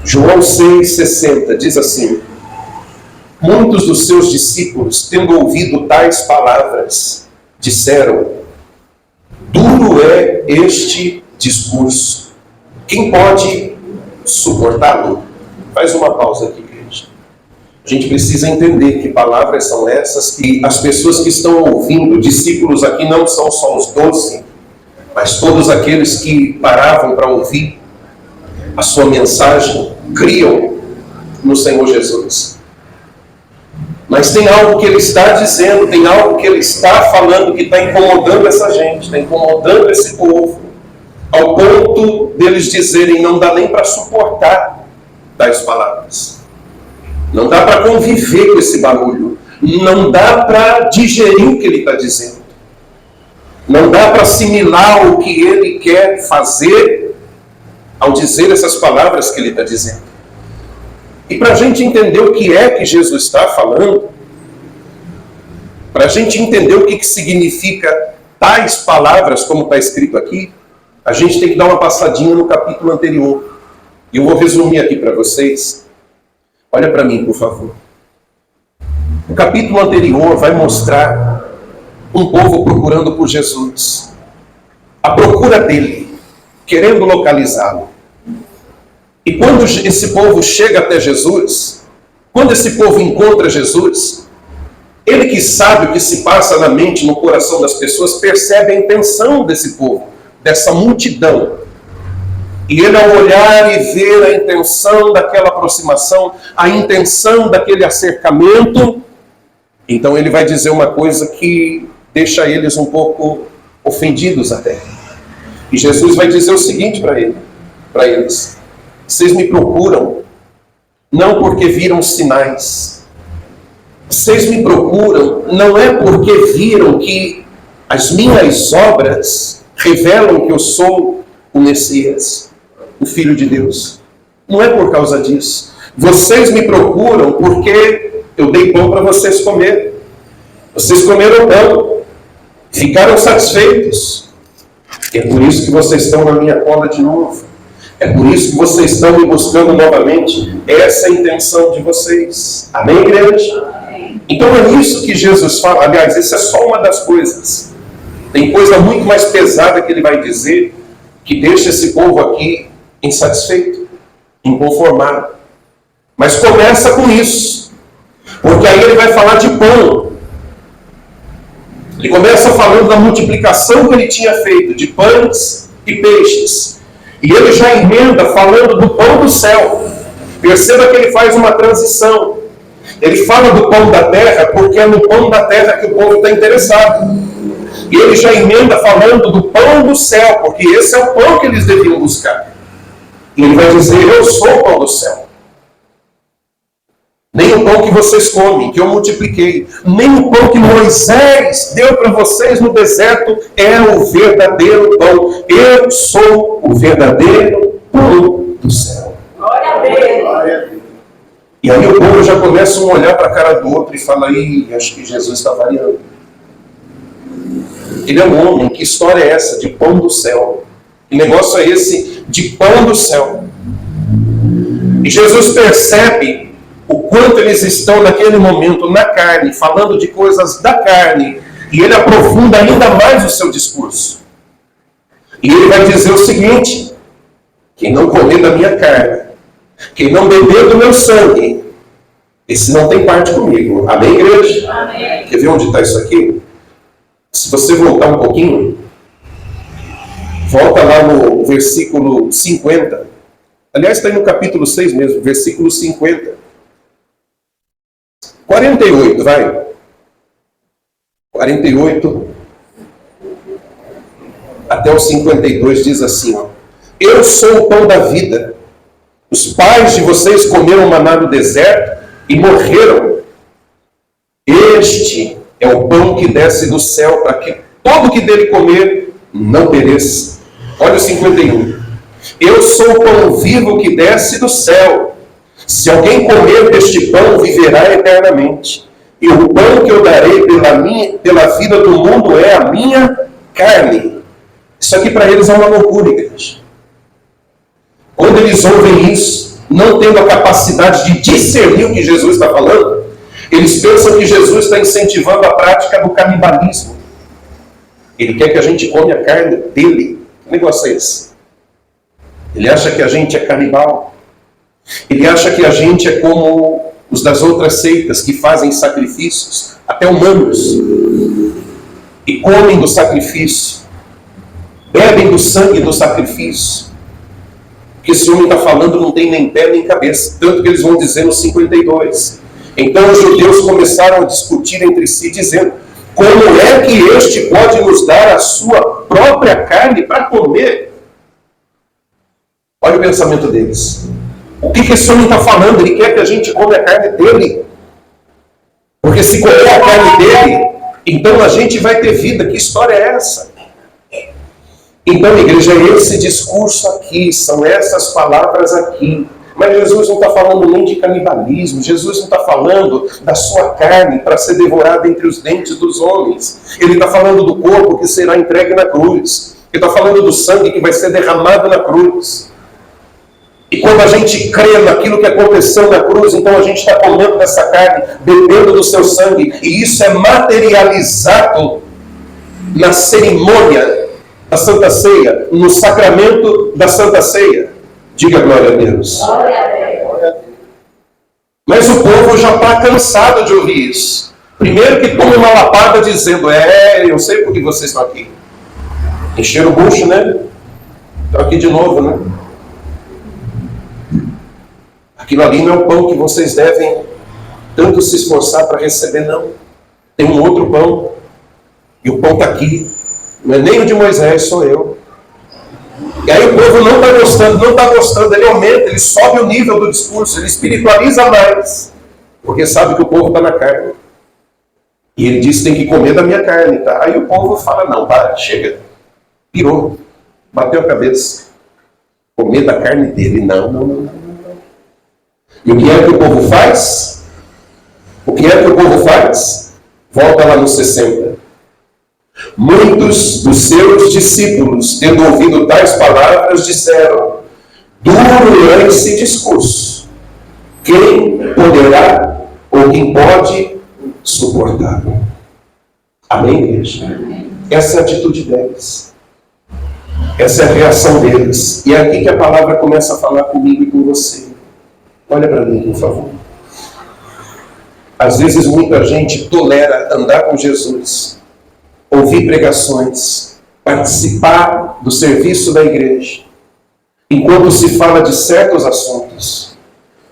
João 6,60 diz assim: muitos dos seus discípulos, tendo ouvido tais palavras, disseram: duro é este discurso, quem pode suportá-lo? Faz uma pausa aqui, igreja. A gente precisa entender que palavras são essas que as pessoas que estão ouvindo, discípulos aqui não são só os 12, mas todos aqueles que paravam para ouvir a sua mensagem, criam no Senhor Jesus. Mas tem algo que ele está dizendo, tem algo que ele está falando que está incomodando essa gente, está incomodando esse povo, ao ponto deles dizerem: não dá nem para suportar tais palavras. Não dá para conviver com esse barulho. Não dá para digerir o que ele está dizendo. Não dá para assimilar o que ele quer fazer ao dizer essas palavras que ele está dizendo. E para a gente entender o que é que Jesus está falando, para a gente entender o que significa tais palavras, como está escrito aqui, a gente tem que dar uma passadinha no capítulo anterior. E eu vou resumir aqui para vocês. Olha para mim, por favor. O capítulo anterior vai mostrar um povo procurando por Jesus. A procura dele, querendo localizá-lo. E quando esse povo chega até Jesus, quando esse povo encontra Jesus, ele que sabe o que se passa na mente, no coração das pessoas, percebe a intenção desse povo, dessa multidão. E ele, ao olhar e ver a intenção daquela aproximação, a intenção daquele acercamento, então ele vai dizer uma coisa que deixa eles um pouco ofendidos até. E Jesus vai dizer o seguinte para eles: vocês me procuram não porque viram sinais. Vocês me procuram não é porque viram que as minhas obras revelam que eu sou o Messias, o Filho de Deus. Não é por causa disso. Vocês me procuram porque eu dei pão para vocês comer. Vocês comeram pão, ficaram satisfeitos. E é por isso que vocês estão na minha cola de novo. É por isso que vocês estão me buscando novamente. Essa é a intenção de vocês. Amém, igreja? Amém. Então é isso que Jesus fala. Aliás, isso é só uma das coisas. Tem coisa muito mais pesada que ele vai dizer, que deixa esse povo aqui insatisfeito, inconformado. Mas começa com isso. Porque aí ele vai falar de pão. Ele começa falando da multiplicação que ele tinha feito, de pães e peixes. E ele já emenda falando do pão do céu. Perceba que ele faz uma transição. Ele fala do pão da terra porque é no pão da terra que o povo está interessado. E ele já emenda falando do pão do céu, porque esse é o pão que eles deviam buscar. E ele vai dizer: eu sou o pão do céu. Nem o pão que vocês comem, que eu multipliquei, nem o pão que Moisés deu para vocês no deserto é o verdadeiro pão. Eu sou o verdadeiro pão do céu. Glória a Deus. E aí o povo já começa a olhar para a cara do outro e fala: ih, acho que Jesus está variando. Ele é um homem, que história é essa de pão do céu? Que negócio é esse de pão do céu? E Jesus percebe o quanto eles estão naquele momento na carne, falando de coisas da carne, e ele aprofunda ainda mais o seu discurso. E ele vai dizer o seguinte: quem não comer da minha carne, quem não beber do meu sangue, esse não tem parte comigo. Amém, igreja? Amém. Quer ver onde está isso aqui? Se você voltar um pouquinho, volta lá no versículo 50. Aliás, está aí no capítulo 6 mesmo, versículo 50. 48, vai. 48 até o 52 diz assim: ó, eu sou o pão da vida. Os pais de vocês comeram maná no deserto e morreram. Este é o pão que desce do céu, para que todo que dele comer não pereça. Olha o 51. Eu sou o pão vivo que desce do céu. Se alguém comer deste pão, viverá eternamente. E o pão que eu darei pela vida do mundo é a minha carne. Isso aqui para eles é uma loucura, igreja. Quando eles ouvem isso, não tendo a capacidade de discernir o que Jesus está falando, eles pensam que Jesus está incentivando a prática do canibalismo. Ele quer que a gente come a carne dele. Que negócio é esse? Ele acha que a gente é canibal. Ele acha que a gente é como os das outras seitas que fazem sacrifícios, até humanos, e comem do sacrifício, bebem do sangue do sacrifício. O que esse homem está falando não tem nem pé nem cabeça, tanto que eles vão dizer no 52. Então os judeus começaram a discutir entre si, dizendo: como é que este pode nos dar a sua própria carne para comer? Olha o pensamento deles. O que esse homem está falando? Ele quer que a gente come a carne dele. Porque se comer a carne dele, então a gente vai ter vida. Que história é essa? Então, igreja, é esse discurso aqui, são essas palavras aqui. Mas Jesus não está falando nem de canibalismo, Jesus não está falando da sua carne para ser devorada entre os dentes dos homens. Ele está falando do corpo que será entregue na cruz. Ele está falando do sangue que vai ser derramado na cruz. E quando a gente crê naquilo que aconteceu na cruz, então a gente está comendo dessa carne, bebendo do seu sangue, e isso é materializado na cerimônia da Santa Ceia, no sacramento da Santa Ceia. Diga glória a Deus. Glória a Deus. Mas o povo já está cansado de ouvir isso. Primeiro que toma uma lapada dizendo: eu sei por que vocês estão aqui. Encheram o bucho, né? Estão aqui de novo, né? Aquilo ali não é o pão que vocês devem tanto se esforçar para receber, não. Tem um outro pão. E o pão está aqui. Não é nem o de Moisés, sou eu. E aí o povo não está gostando, ele aumenta, ele sobe o nível do discurso, ele espiritualiza mais. Porque sabe que o povo está na carne. E ele diz: tem que comer da minha carne, tá? Aí o povo fala: não, para, chega. Pirou. Bateu a cabeça. Comer da carne dele, não. E o que é que o povo faz? O que é que o povo faz? Volta lá no 60. Muitos dos seus discípulos, tendo ouvido tais palavras, disseram: duro é esse discurso. Quem poderá ou quem pode suportar? Amém, igreja? Essa é a atitude deles. Essa é a reação deles. E é aqui que a palavra começa a falar comigo e com você. Olha para mim, por favor. Às vezes muita gente tolera andar com Jesus, ouvir pregações, participar do serviço da igreja, enquanto se fala de certos assuntos.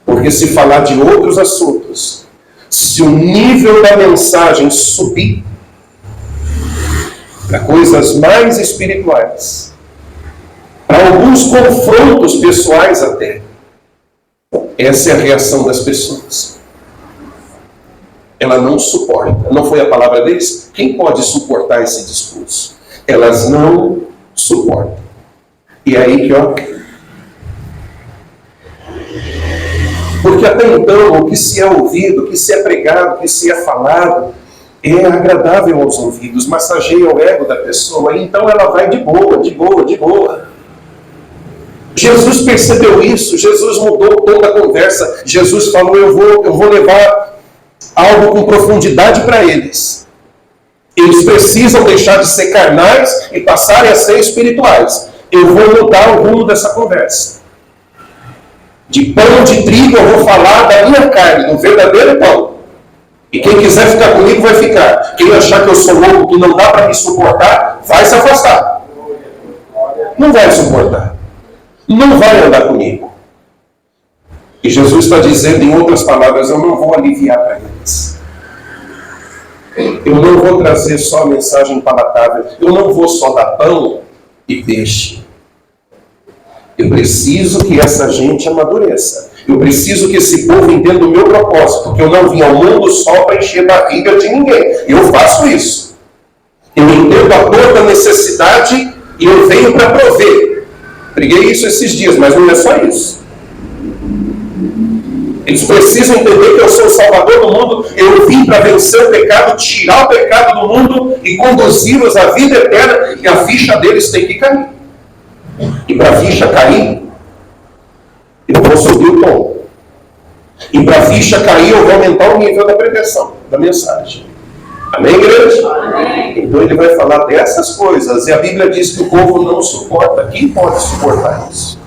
Porque se falar de outros assuntos, se o nível da mensagem subir para coisas mais espirituais, para alguns confrontos pessoais até, essa é a reação das pessoas. Ela não suporta. Não foi a palavra deles? Quem pode suportar esse discurso? Elas não suportam. E aí que, porque até então, o que se é ouvido, o que se é pregado, o que se é falado, é agradável aos ouvidos, massageia o ego da pessoa, e então ela vai de boa, de boa, de boa. Jesus percebeu isso, Jesus mudou o tom da conversa. Jesus falou: eu vou levar algo com profundidade para eles. Eles precisam deixar de ser carnais e passarem a ser espirituais. Eu vou mudar o rumo dessa conversa. De pão de trigo eu vou falar da minha carne, do verdadeiro pão. E quem quiser ficar comigo vai ficar. Quem achar que eu sou louco, que não dá para me suportar, vai se afastar. Não vai suportar. Não vai andar comigo. E Jesus está dizendo, em outras palavras: eu não vou aliviar para eles. Eu não vou trazer só a mensagem palatável. Eu não vou só dar pão e peixe. Eu preciso que essa gente amadureça. Eu preciso que esse povo entenda o meu propósito. Que eu não vim ao mundo só para encher barriga de ninguém. Eu faço isso. Eu entendo a dor da necessidade e eu venho para prover. Preguei isso esses dias, mas não é só isso. Eles precisam entender que eu sou o Salvador do mundo. Eu vim para vencer o pecado, tirar o pecado do mundo e conduzi-los à vida eterna. E a ficha deles tem que cair. E para a ficha cair, eu vou subir o tom. E para a ficha cair, eu vou aumentar o nível da pregação, da mensagem. Amém, igreja? Amém. Então ele vai falar dessas coisas. E a Bíblia diz que o povo não suporta. Quem pode suportar isso?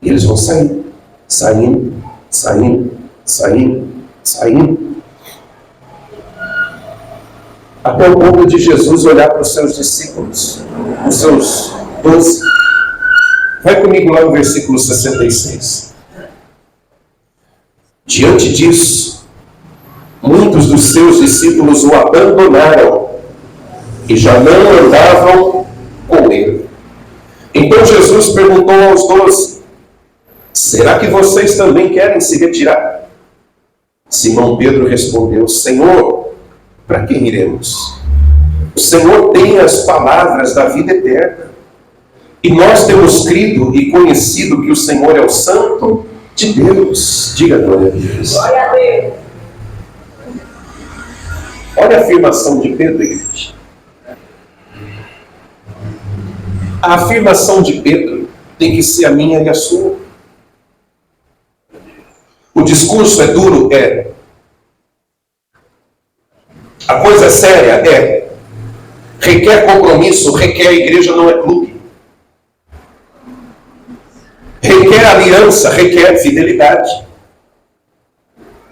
E eles vão sair. Saindo, saindo, saindo, saindo. Até o ponto de Jesus olhar para os seus discípulos, os seus 12. Vai comigo lá no versículo 66. Diante disso, muitos dos seus discípulos o abandonaram e já não andavam com ele. Então Jesus perguntou aos 12: será que vocês também querem se retirar? Simão Pedro respondeu: Senhor, para quem iremos? O Senhor tem as palavras da vida eterna. E nós temos crido e conhecido que o Senhor é o Santo de Deus. Diga glória a Deus. Glória a Deus. Olha a afirmação de Pedro, igreja. A afirmação de Pedro tem que ser a minha e a sua. O discurso é duro? É. A coisa é séria? É. Requer compromisso? Requer. A igreja não é clube. Requer aliança? Requer fidelidade.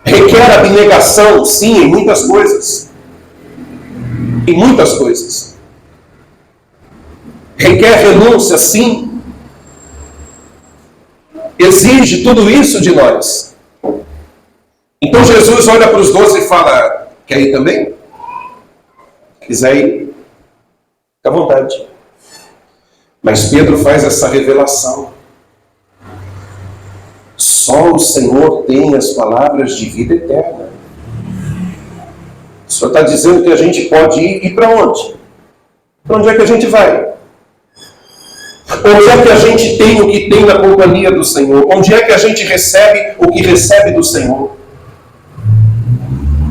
Requer abnegação? Sim, em muitas coisas. Em muitas coisas. Requer renúncia? Sim. Exige tudo isso de nós. Então Jesus olha para os 12 e fala: quer ir também? Quiser ir? Fica à vontade. Mas Pedro faz essa revelação. Só o Senhor tem as palavras de vida eterna. O Senhor está dizendo que a gente pode ir, e para onde? Para onde é que a gente vai? Onde é que a gente tem o que tem na companhia do Senhor? Onde é que a gente recebe o que recebe do Senhor?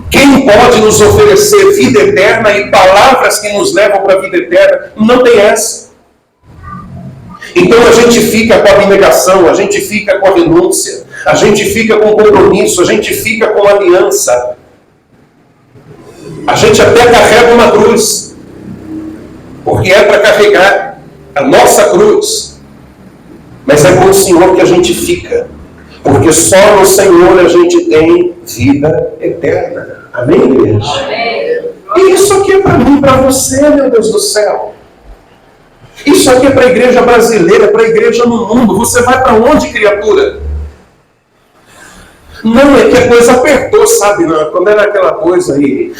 Quem pode nos oferecer vida eterna e palavras que nos levam para a vida eterna? Não tem essa. Então a gente fica com a abnegação, a gente fica com a renúncia, a gente fica com o compromisso, a gente fica com a aliança. A gente até carrega uma cruz, porque é para carregar a nossa cruz. Mas é com o Senhor que a gente fica, porque só no Senhor a gente tem vida eterna. Amém, igreja? Amém. E isso aqui é para mim e para você, meu Deus do céu. Isso aqui é para a igreja brasileira, para a igreja no mundo. Você vai para onde, criatura? Não, é que a coisa apertou, sabe? Não, quando era aquela coisa aí,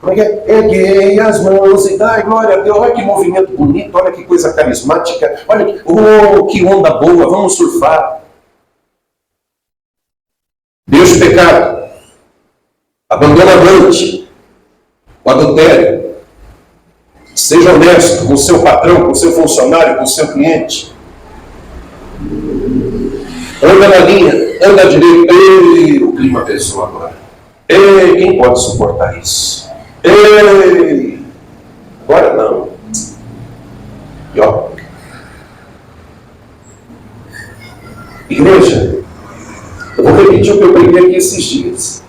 como é que é? Erguei as mãos e dai glória a Deus. Olha que movimento bonito, olha que coisa carismática. Olha que onda boa, vamos surfar. Deixa o pecado. Abandona a amante, o adultério. Seja honesto com o seu patrão, com o seu funcionário, com o seu cliente. Anda na linha, anda à direita. Ei, o clima pesou agora. Ei, quem pode suportar isso? Ei, agora não. E ó. Igreja, eu vou repetir o que eu preguei aqui esses dias.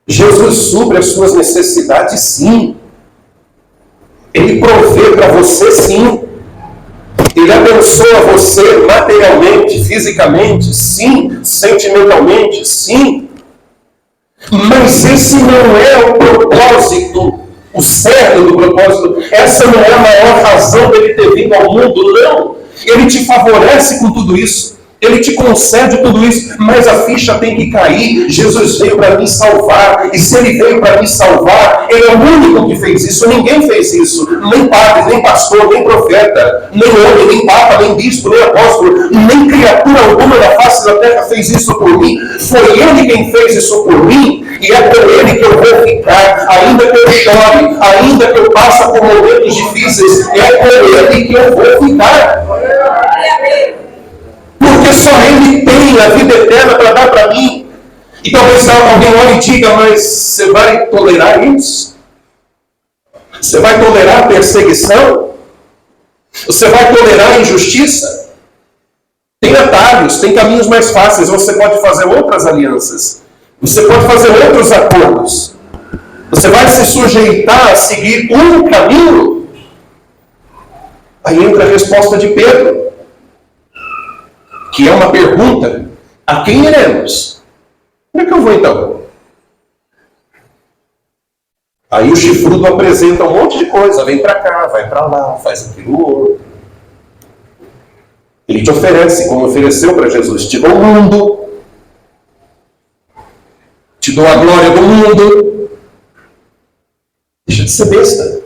Jesus supre as suas necessidades, sim. Ele provê para você, sim. Ele abençoa você materialmente, fisicamente, sim. Sentimentalmente, sim. Mas esse não é o propósito, o certo do propósito. Essa não é a maior razão dele ter vindo ao mundo, não. Ele te favorece com tudo isso. Ele te concede tudo isso, mas a ficha tem que cair. Jesus veio para me salvar, e se ele veio para me salvar, ele é o único que fez isso. Ninguém fez isso, nem padre, nem pastor, nem profeta, nem homem, nem papa, nem bispo, nem apóstolo, nem criatura alguma da face da terra fez isso por mim. Foi ele quem fez isso por mim, e é por ele que eu vou ficar, ainda que eu chore, ainda que eu passe por momentos difíceis, é por ele que eu vou ficar. Porque só Ele tem a vida eterna para dar para mim. E talvez alguém olhe e diga: mas você vai tolerar isso? Você vai tolerar a perseguição? Você vai tolerar a injustiça? Tem atalhos, tem caminhos mais fáceis. Você pode fazer outras alianças. Você pode fazer outros acordos. Você vai se sujeitar a seguir um caminho. Aí entra a resposta de Pedro, que é uma pergunta: a quem iremos? Onde é que eu vou então? Aí o chifrudo apresenta um monte de coisa. Vem para cá, vai para lá, faz aquilo outro. Ele te oferece, como ofereceu para Jesus: te dou o mundo, te dou a glória do mundo. Deixa de ser besta.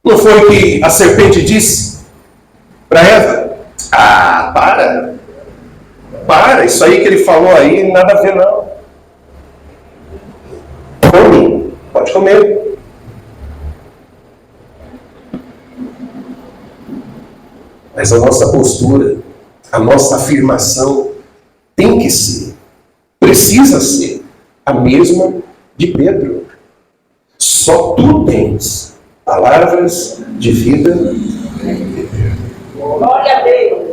Não foi o que a serpente disse para Eva? Ah, para, isso aí que ele falou aí, nada a ver não. Come, pode comer. Mas a nossa postura, a nossa afirmação tem que ser, precisa ser a mesma de Pedro. Só tu tens palavras de vida. Glória a Deus.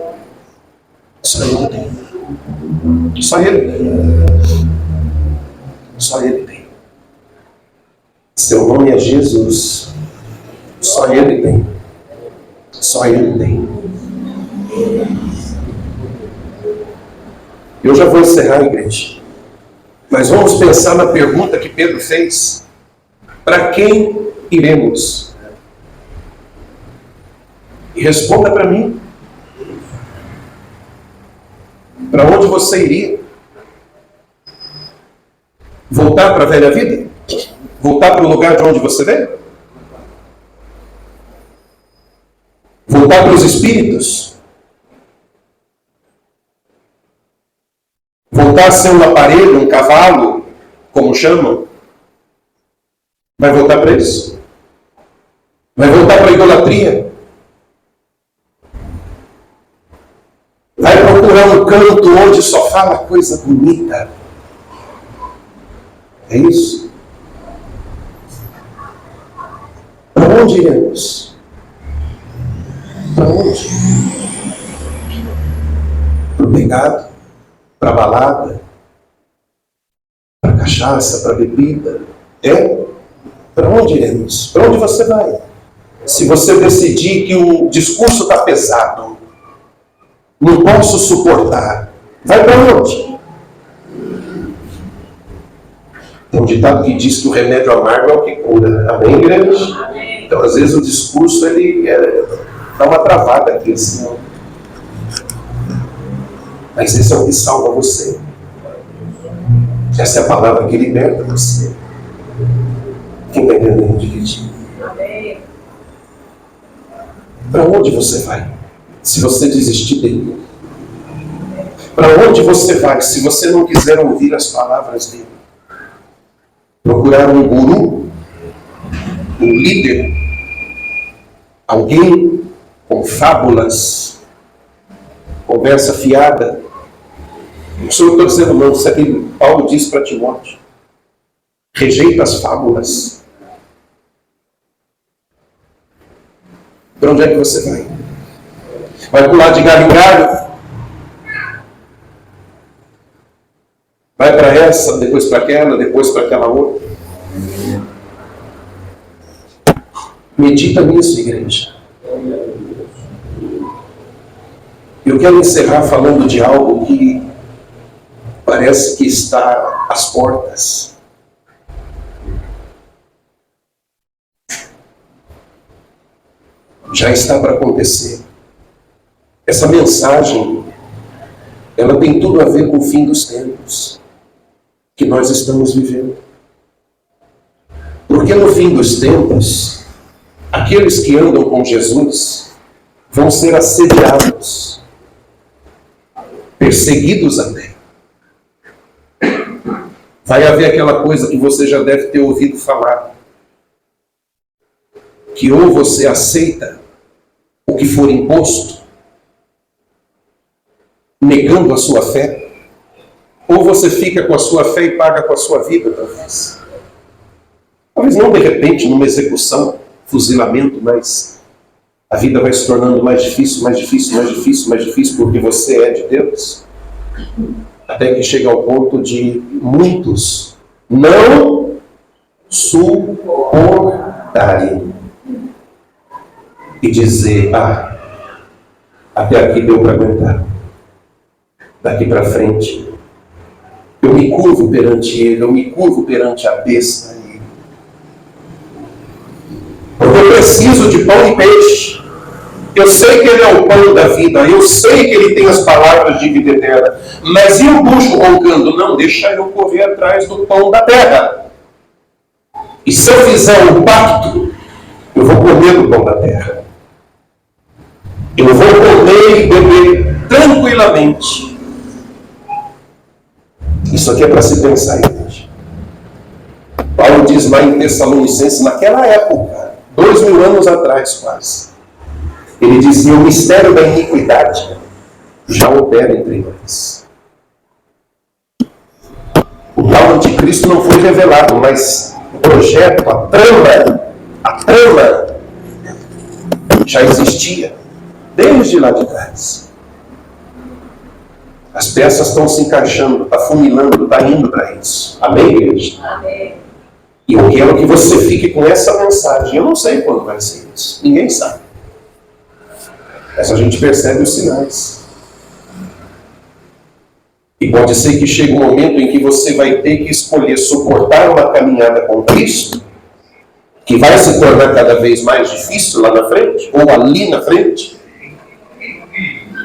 Só ele tem. Só ele tem. Só ele tem. Seu nome é Jesus. Só ele tem. Só ele tem. Eu já vou encerrar, igreja. Mas vamos pensar na pergunta que Pedro fez. Para quem iremos? E responda para mim. Para onde você iria? Voltar para a velha vida? Voltar para o lugar de onde você veio? Voltar para os espíritos? Voltar a ser um aparelho, um cavalo, como chamam? Vai voltar para isso? Vai voltar para a idolatria? Vai procurar um canto onde só fala coisa bonita? É isso? Para onde iremos? Para onde? Para o pecado? Para a balada? Para a cachaça? Para a bebida? É? Para onde iremos? Para onde você vai? Se você decidir que o discurso está pesado, não posso suportar, vai para onde? Tem um ditado que diz que o remédio amargo é o que cura. Amém, igreja? Amém. Então, às vezes, o discurso dá uma travada aqui, assim. Mas esse é o que salva você. Essa é a palavra que liberta você. Quem está entendendo direitinho? Amém. Para onde você vai se você desistir dele? Para onde você vai se você não quiser ouvir as palavras dele? Procurar um guru, um líder, alguém com fábulas, conversa fiada. Isso eu não estou dizendo não, isso é que Paulo diz para Timóteo. Rejeita as fábulas. Para onde é que você vai? Vai pular de galho em galho? Vai para essa, depois para aquela, depois para aquela outra? Medita nisso, igreja. Eu quero encerrar falando de algo que parece que está às portas. Já está para acontecer. Essa mensagem, ela tem tudo a ver com o fim dos tempos que nós estamos vivendo. Porque no fim dos tempos, aqueles que andam com Jesus vão ser assediados, perseguidos até. Vai haver aquela coisa que você já deve ter ouvido falar, que ou você aceita o que for imposto, negando a sua fé, ou você fica com a sua fé e paga com a sua vida, talvez. Talvez não de repente, numa execução, fuzilamento, mas a vida vai se tornando mais difícil, mais difícil, mais difícil, mais difícil, porque você é de Deus, até que chega ao ponto de muitos não suportarem e dizer: até aqui deu para aguentar, daqui para frente eu me curvo perante ele, eu me curvo perante a besta. Porque eu preciso de pão e peixe. Eu sei que ele é o pão da vida, eu sei que ele tem as palavras de vida eterna, mas e o bucho roncando? Não, deixa eu correr atrás do pão da terra. E se eu fizer um pacto, eu vou comer do pão da terra. Eu vou comer e beber tranquilamente. Isso aqui é para se pensar, gente. Paulo diz lá em Tessalonicenses, naquela época, 2000 anos atrás quase, ele dizia: o mistério da iniquidade já opera entre nós. O tal anticristo não foi revelado, mas o projeto, a trama já existia desde lá de trás. As peças estão se encaixando, está funilando, está indo para isso. Amém, igreja? Amém. E eu quero que você fique com essa mensagem. Eu não sei quando vai ser isso. Ninguém sabe. Mas a gente percebe os sinais. E pode ser que chegue um momento em que você vai ter que escolher suportar uma caminhada com Cristo, que vai se tornar cada vez mais difícil lá na frente, ou ali na frente.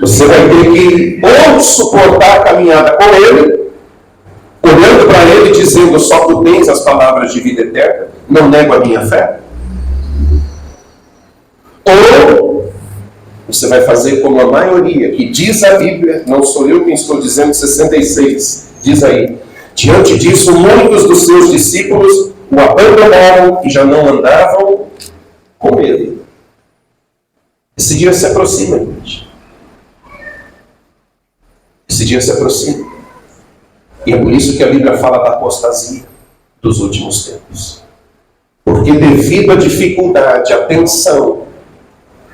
Você vai ter que ou suportar a caminhada com Ele, olhando para Ele, dizendo: só tu tens as palavras de vida eterna, não nego a minha fé. Ou você vai fazer como a maioria, que diz a Bíblia, não sou eu quem estou dizendo, 66, diz aí: diante disso, muitos dos seus discípulos o abandonaram e já não andavam com Ele. Esse dia se aproxima, gente. Esse dia se aproxima. E é por isso que a Bíblia fala da apostasia dos últimos tempos. Porque devido à dificuldade, à tensão,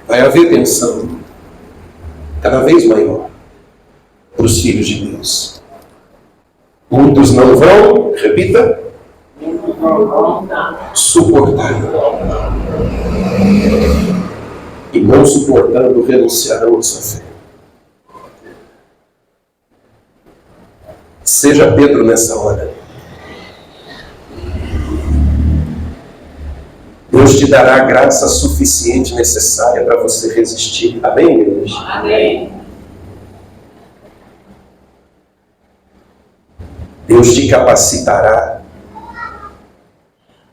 vai haver tensão cada vez maior para os filhos de Deus. Muitos não vão, repita, suportar. E não suportando, renunciarão à sua fé. Seja Pedro nessa hora. Deus te dará a graça suficiente necessária para você resistir. Amém, igreja? Amém. Deus te capacitará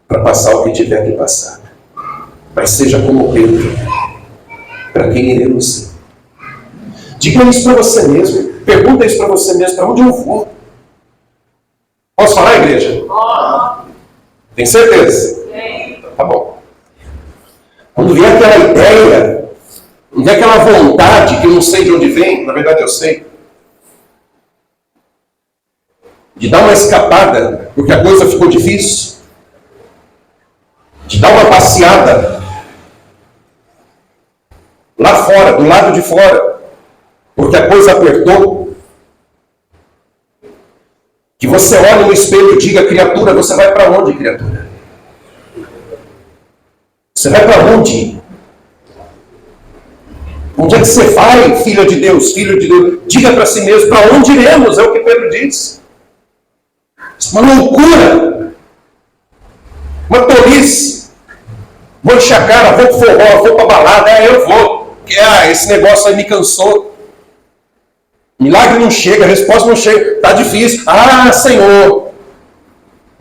para passar o que tiver que passar. Mas seja como Pedro, para quem iremos ser. Diga isso para você mesmo. Pergunta isso para você mesmo. Para onde eu vou? Posso falar, igreja? Tem certeza? Sim. Tá bom. Quando vier aquela ideia, quando vier aquela vontade que eu não sei de onde vem, na verdade eu sei, de dar uma escapada, porque a coisa ficou difícil, de dar uma passeada lá fora, do lado de fora, porque a coisa apertou, que você olhe no espelho e diga: criatura, você vai para onde, criatura? Você vai para onde? Onde é que você vai, filha de Deus, filho de Deus? Diga para si mesmo: para onde iremos? É o que Pedro diz. Isso é uma loucura, uma tolice. Vou encher a cara, vou pro forró, vou para balada, eu vou, porque esse negócio aí me cansou. Milagre não chega, a resposta não chega, está difícil. Senhor,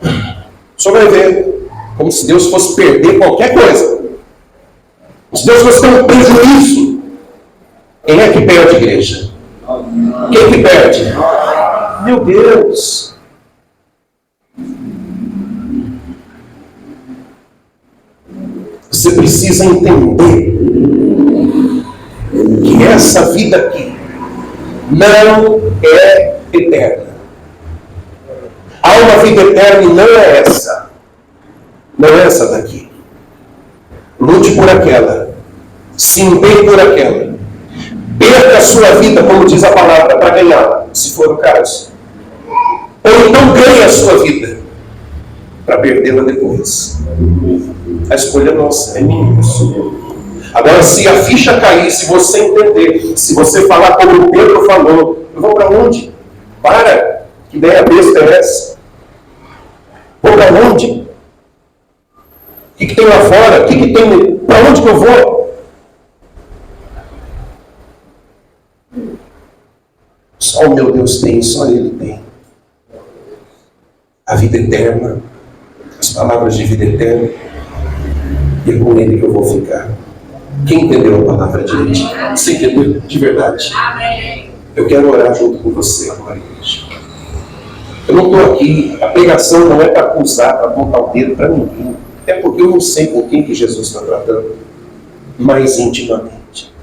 o Senhor vai ver, como se Deus fosse perder qualquer coisa. Como se Deus fosse ter um prejuízo. Quem é que perde, igreja? Quem que perde? Meu Deus! Você precisa entender que essa vida aqui não é eterna. Há uma vida eterna e não é essa. Não é essa daqui. Lute por aquela se empenhe por aquela. Perca a sua vida, como diz a palavra, para ganhá-la, se for o caso. Ou então ganhe a sua vida para perdê-la depois. A escolha é nossa, é minha, é sua. Agora, se a ficha cair, se você entender, se você falar como o Pedro falou, eu vou para onde? Para! Que ideia besta é essa? Vou para onde? O que tem lá fora? O que tem? Para onde que eu vou? Só o meu Deus tem, só Ele tem. A vida eterna, as palavras de vida eterna, e é com Ele que eu vou ficar. Quem entendeu a palavra de Deus? Você entendeu de verdade? Eu quero orar junto com você agora, igreja. Eu não estou aqui, a pregação não é para acusar, para apontar o dedo para ninguém. É porque eu não sei com quem que Jesus está tratando mais intimamente.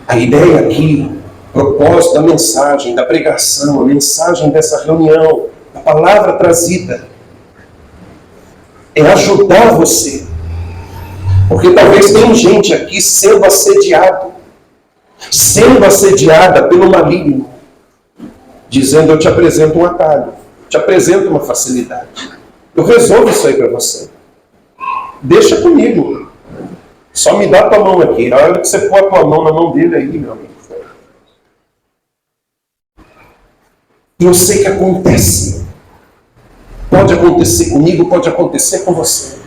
A ideia aqui, o propósito da mensagem, da pregação, a mensagem dessa reunião, a palavra trazida, é ajudar você. Porque talvez tenha gente aqui sendo assediada pelo maligno, dizendo: eu te apresento um atalho, te apresento uma facilidade. Eu resolvo isso aí para você. Deixa comigo. Só me dá a tua mão aqui. A hora que você pôr a tua mão na mão dele aí, meu amigo. E eu sei que acontece. Pode acontecer comigo, pode acontecer com você.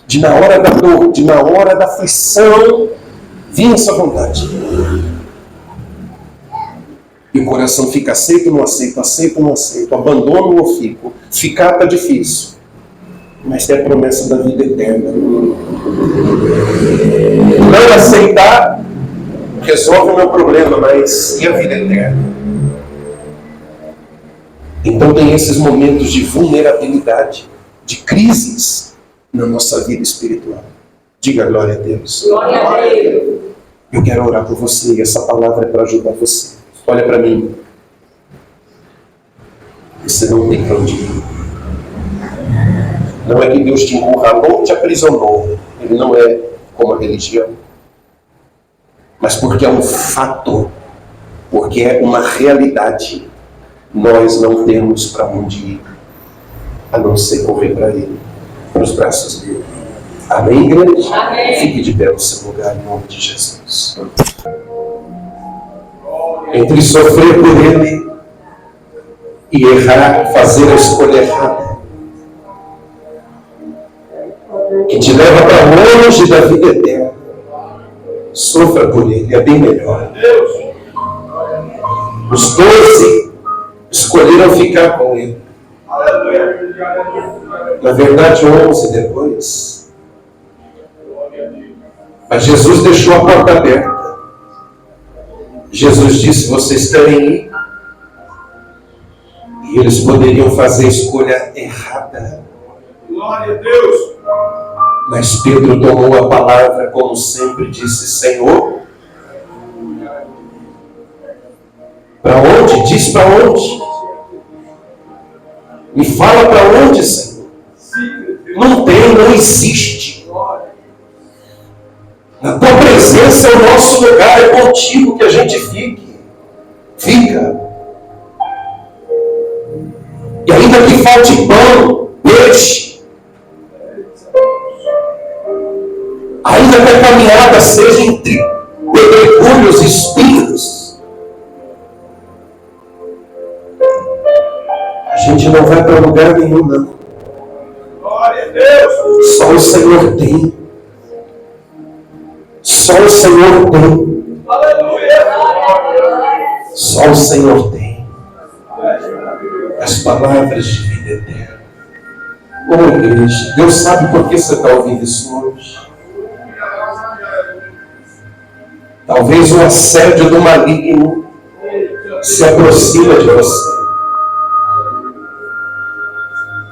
De na hora da dor, de na hora da aflição, vir essa vontade. E o coração fica aceito, não aceito, aceito, não aceito, abandono ou fico. Ficar está difícil. Mas tem a promessa da vida eterna. Não aceitar resolve o meu problema, mas e a vida eterna? Então tem esses momentos de vulnerabilidade, de crises na nossa vida espiritual. Diga glória a Deus. Glória a Deus. Eu quero orar por você e essa palavra é para ajudar você. Olha para mim. Você não tem para onde ir. Não é que Deus te encurralou, te aprisionou. Ele não é como a religião. Mas porque é um fato, porque é uma realidade, nós não temos para onde ir, a não ser correr para Ele, nos braços dele. Amém, igreja? Amém. Fique de pé no seu lugar, em nome de Jesus. Entre sofrer por Ele e errar, fazer a escolha errada, que te leva para longe da vida eterna, sofra por Ele, é bem melhor. Os 12 escolheram ficar com Ele. Na verdade, 11 depois. Mas Jesus deixou a porta aberta. Jesus disse: vocês querem ir? E eles poderiam fazer a escolha errada. Glória a Deus. Mas Pedro tomou a palavra, como sempre, disse: Senhor, para onde? Diz para onde? Me fala para onde, Senhor? Não tem, não existe. Na tua presença é o nosso lugar, é contigo que a gente fica. E ainda que falte pão, peixe, ainda que a caminhada seja entre pedregulhos e espinhos, a gente não vai para lugar nenhum, não. Glória a Deus. Só o Senhor tem. Só o Senhor tem. Aleluia. Só o Senhor tem. As palavras de vida eterna. Ô igreja, Deus sabe por que você está ouvindo isso hoje. Talvez o assédio do maligno se aproxima de você.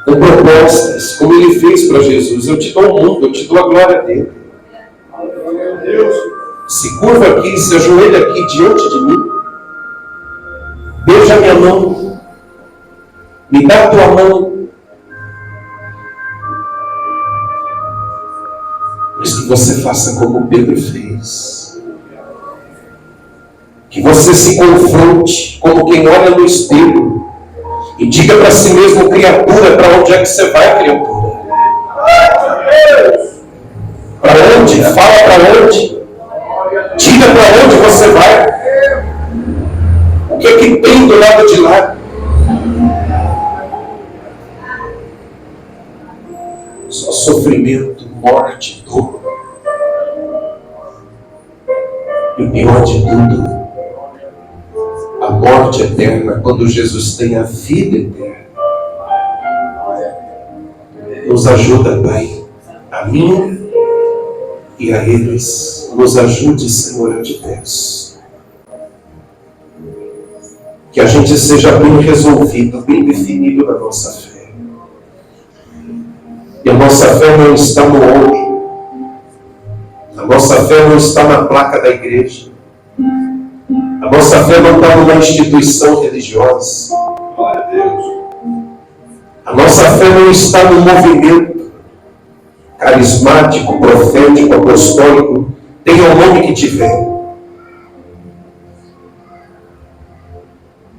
Com propostas, como ele fez para Jesus: eu te dou o mundo, eu te dou a glória dele. Se curva aqui, se ajoelha aqui diante de mim. Beija minha mão. Me dá a tua mão. Mas que você faça como Pedro fez. Que você se confronte como quem olha no espelho e diga para si mesmo: criatura, para onde é que você vai, criatura? Para onde? Fala para onde? Diga para onde você vai. O que é que tem do lado de lá? Só sofrimento, morte, dor. E o pior de tudo, a morte eterna, quando Jesus tem a vida eterna. Nos ajuda, Pai, a mim e a eles. Nos ajude, Senhor, eu te peço. Que a gente seja bem resolvido, bem definido na nossa fé. E a nossa fé não está no homem. A nossa fé não está na placa da igreja. A nossa fé não está numa instituição religiosa. Glória a Deus. A nossa fé não está no movimento carismático, profético, apostólico, tenha o nome que tiver.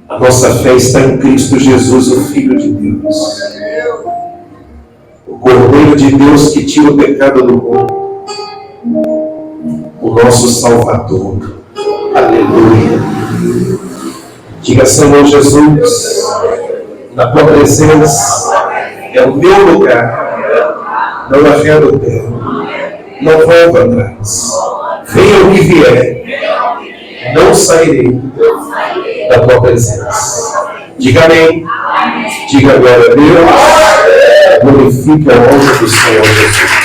A nossa fé está em Cristo Jesus, o Filho de Deus. O Cordeiro de Deus que tira o pecado do mundo. O nosso Salvador. Aleluia. Diga: Senhor Jesus, na tua presença é o meu lugar. Não arredo o pé. Não volto atrás. Venha o que vier. Não sairei da tua presença. Diga amém. Diga glória a Deus. Glorifique a honra do Senhor Jesus.